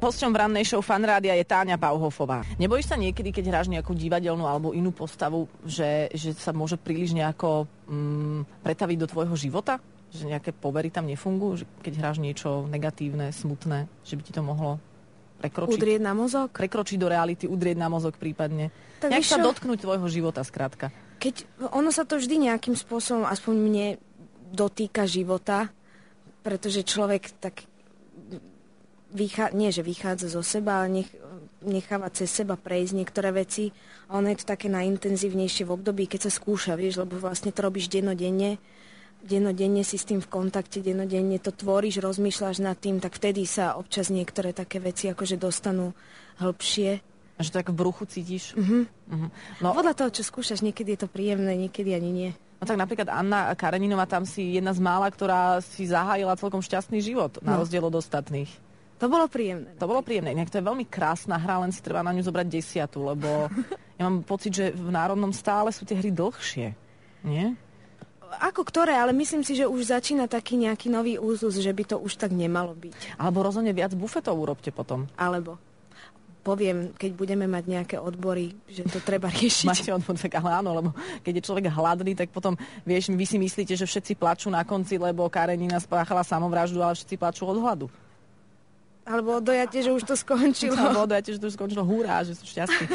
Hosťom v rannej show Fan Rádia je Táňa Pauhofová. Nebojíš sa niekedy, keď hráš nejakú divadelnú alebo inú postavu, že sa môže príliš nejako pretaviť do tvojho života? Že nejaké povery tam nefungujú? Keď hráš niečo negatívne, smutné, že by ti to mohlo prekročiť? Udrieť na mozog? Prekročiť do reality, udrieť na mozog prípadne. Tak nejak sa dotknúť tvojho života, skrátka. Keď ono sa to vždy nejakým spôsobom, aspoň mne, dotýka života, pretože človek tak nie že vychádza zo seba, ale necháva cez seba prejsť niektoré veci. A ono je to také najintenzívnejšie v období, keď sa skúša, vieš, lebo vlastne to robíš dennodenne. Dennodenne si s tým v kontakte, dennodenne to tvoríš, rozmýšľaš nad tým, tak vtedy sa občas niektoré také veci akože dostanú hĺbšie. A že to tak v bruchu cítiš? No, podľa toho, čo skúšaš, niekedy je to príjemné, niekedy ani nie. No tak napríklad Anna Kareninová, tam si jedna z mála, ktorá si zahájila celkom šťastný život, na rozdiel od ostatných. To bolo príjemné. To bolo príjemné. Inak to je veľmi krásna hra, len si treba na ňu zobrať 10, lebo ja mám pocit, že v Národnom stále sú tie hry dlhšie. Nie? Ako ktoré, ale myslím si, že už začína taký nejaký nový úzus, že by to už tak nemalo byť. Alebo rozhodne viac bufetov urobte potom. Alebo poviem, keď budeme mať nejaké odbory, že to treba riešiť. Máte odbor, tak ale áno, lebo keď je človek hladný, tak potom, vieš, vy si myslíte, že všetci plačú na konci, lebo Karenina spáchala samovraždu, ale všetci plačú od hladu. Alebo dojate, že už to skončilo. Alebo dojate, že to už skončilo. Hurá, že sú šťastní.